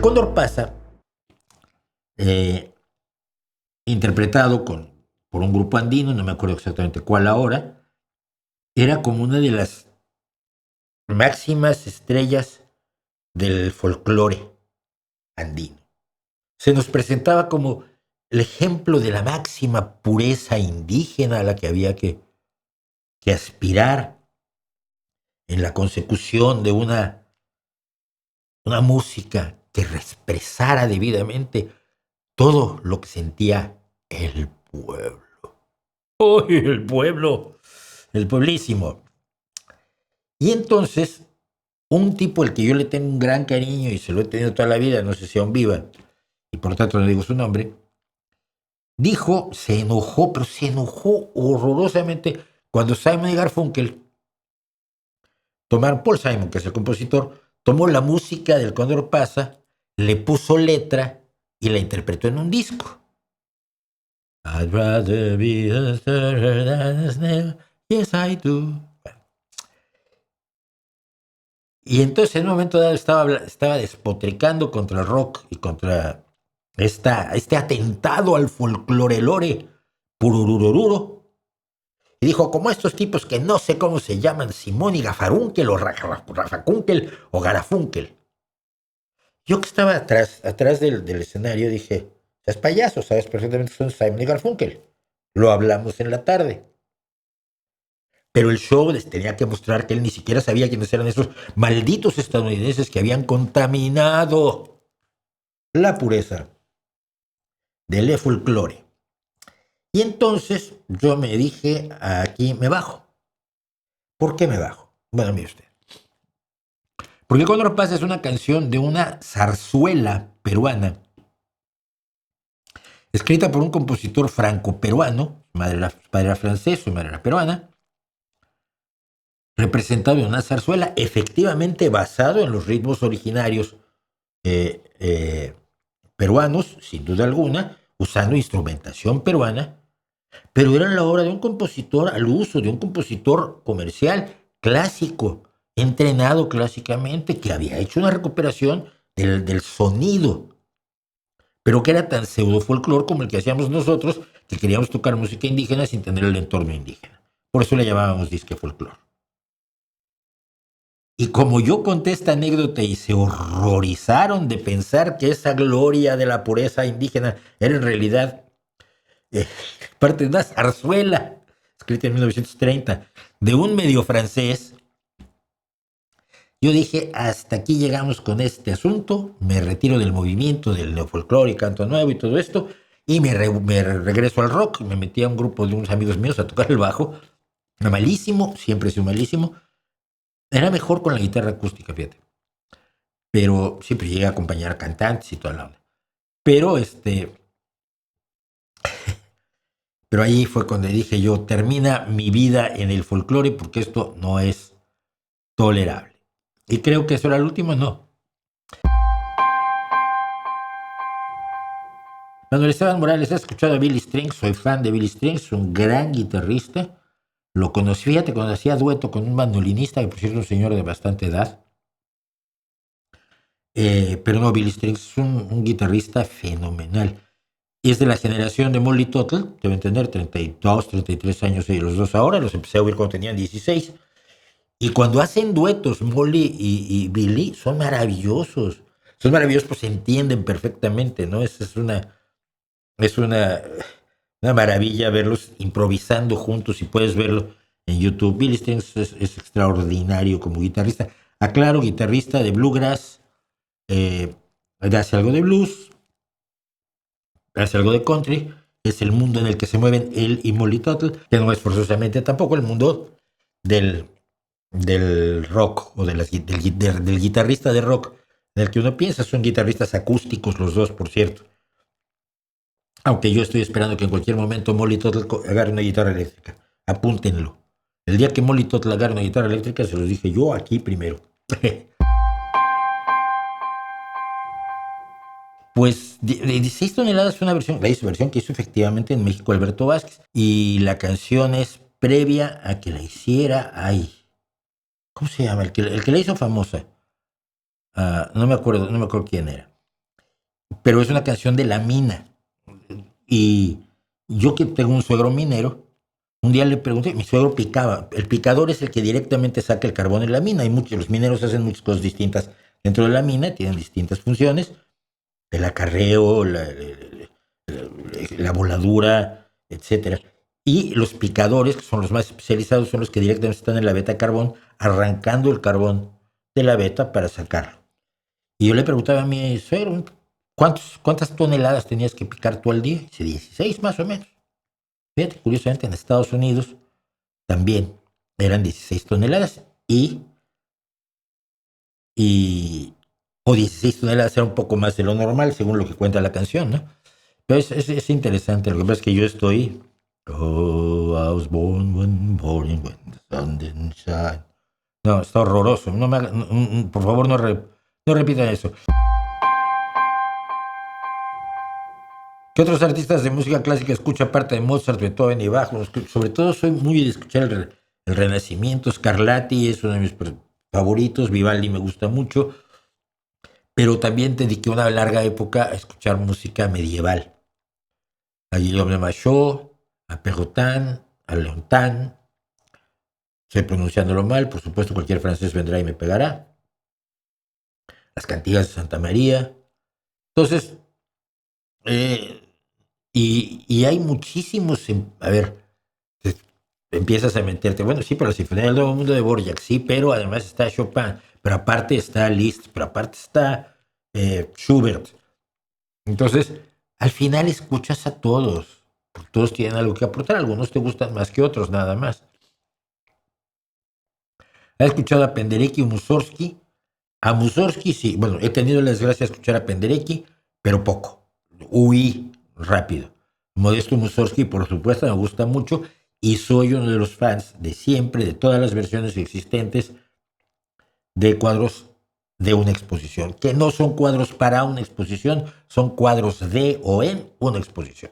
Cóndor pasa, interpretado por un grupo andino, no me acuerdo exactamente cuál ahora, era como una de las máximas estrellas del folclore andino. Se nos presentaba como el ejemplo de la máxima pureza indígena a la que había que aspirar en la consecución de una música que expresara debidamente todo lo que sentía el pueblo. ¡Uy, el pueblo! El pueblísimo. Y entonces, un tipo al que yo le tengo un gran cariño y se lo he tenido toda la vida, no sé si aún viva, y por tanto no digo su nombre, dijo, se enojó, pero se enojó horrorosamente cuando Simon y Garfunkel tomaron, Paul Simon, que es el compositor, tomó la música del Cóndor Pasa, le puso letra y la interpretó en un disco. I'd rather be a star than a snail, yes I do. Y entonces en un momento dado estaba despotricando contra el rock y contra este atentado al folclore purururururo. Y dijo, como estos tipos que no sé cómo se llaman, Simón y Gafarunkel o Rafakunkel o Garafunkel. Yo que estaba atrás del escenario dije, seas payaso, sabes perfectamente que son Simon y Garfunkel. Lo hablamos en la tarde. Pero el show les tenía que mostrar que él ni siquiera sabía quiénes eran esos malditos estadounidenses que habían contaminado la pureza del folclore. Y entonces yo me dije, aquí me bajo. ¿Por qué me bajo? Bueno, mire usted. Porque Cóndor Pasa es una canción de una zarzuela peruana, escrita por un compositor franco-peruano, su padre era francés, su madre era peruana, representado en una zarzuela efectivamente basado en los ritmos originarios peruanos, sin duda alguna, usando instrumentación peruana, pero era la obra de un compositor al uso, de un compositor comercial clásico, entrenado clásicamente, que había hecho una recuperación del sonido, pero que era tan pseudo folclore como el que hacíamos nosotros, que queríamos tocar música indígena sin tener el entorno indígena. Por eso le llamábamos disque folclore. Y como yo conté esta anécdota y se horrorizaron de pensar que esa gloria de la pureza indígena era en realidad parte de una zarzuela escrita en 1930 de un medio francés, yo dije, hasta aquí llegamos con este asunto, me retiro del movimiento del neofolclore y canto nuevo y todo esto, y me regreso al rock, me metí a un grupo de unos amigos míos a tocar el bajo, era malísimo, siempre he sido malísimo, era mejor con la guitarra acústica, fíjate, pero siempre llegué a acompañar a cantantes y toda la onda. Pero pero ahí fue cuando dije yo, termina mi vida en el folclore porque esto no es tolerable. Y creo que eso era el último, no. Manuel Esteban Morales, ¿has escuchado a Billy Strings? Soy fan de Billy Strings, un gran guitarrista. Lo conocí, fíjate, cuando hacía dueto con un bandolinista, que por cierto es un señor de bastante edad. Pero no, Billy Strings es un guitarrista fenomenal. Y es de la generación de Molly Tuttle, debe entender, 32, 33 años los dos ahora, los empecé a oír cuando tenían 16. Y cuando hacen duetos, Molly y Billy, son maravillosos. Son maravillosos, pues se entienden perfectamente, ¿no? Es una maravilla verlos improvisando juntos y puedes verlo en YouTube. Billy Strings es extraordinario como guitarrista. Aclaro, guitarrista de bluegrass, hace algo de blues, hace algo de country. Es el mundo en el que se mueven él y Molly Tuttle, que no es forzosamente tampoco el mundo del rock o del guitarrista de rock en el que uno piensa. Son guitarristas acústicos los dos, por cierto. Aunque yo estoy esperando que en cualquier momento Molly Tuttle agarre una guitarra eléctrica. Apúntenlo. El día que Molly Tuttle agarre una guitarra eléctrica, se los dije yo aquí primero. Pues 16 toneladas fue una versión, la versión que hizo efectivamente en México Alberto Vázquez. Y la canción es previa a que la hiciera. ¿Cómo se llama? El que la hizo famosa. No me acuerdo quién era. pero es una canción de la mina. Y yo que tengo un suegro minero, un día le pregunté, mi suegro picaba. El picador es el que directamente saca el carbón en la mina. Los mineros hacen muchas cosas distintas dentro de la mina, tienen distintas funciones. El acarreo, la voladura, etcétera. Y los picadores, que son los más especializados, son los que directamente están en la veta de carbón, arrancando el carbón de la veta para sacarlo. Y yo le preguntaba a mi suegro, ¿cuántas toneladas tenías que picar tú al día? Dice, 16 más o menos. Fíjate, curiosamente en Estados Unidos también eran 16 toneladas y o 16 toneladas era un poco más de lo normal, según lo que cuenta la canción, ¿no? Pero es interesante, lo que pasa es que yo estoy... Oh, I was born when the sun didn't shine. No, está horroroso. No me por favor, no repitan eso. ¿Qué otros artistas de música clásica escucho aparte de Mozart, Beethoven y Bach? Sobre todo soy muy de escuchar el Renacimiento. Scarlatti es uno de mis favoritos. Vivaldi me gusta mucho. Pero también dediqué una larga época a escuchar música medieval. A Guillaume Machaut, a Perrotin, a Leontin. Estoy pronunciándolo mal, por supuesto cualquier francés vendrá y me pegará. Las cantigas de Santa María. Entonces, y hay muchísimos, a ver, empiezas a meterte, bueno, sí, pero la Sinfonía del Nuevo Mundo de Dvorak, sí, pero además está Chopin, pero aparte está Liszt, pero aparte está Schubert. Entonces, al final escuchas a todos, porque todos tienen algo que aportar, algunos te gustan más que otros, nada más. ¿Has escuchado a Penderecki y Mussorgsky? A Mussorgsky sí, bueno, he tenido la desgracia de escuchar a Penderecki, pero poco. Huí rápido. Modesto Mussorgsky, por supuesto, me gusta mucho y soy uno de los fans de siempre, de todas las versiones existentes de cuadros de una exposición, que no son cuadros para una exposición, son cuadros de o en una exposición.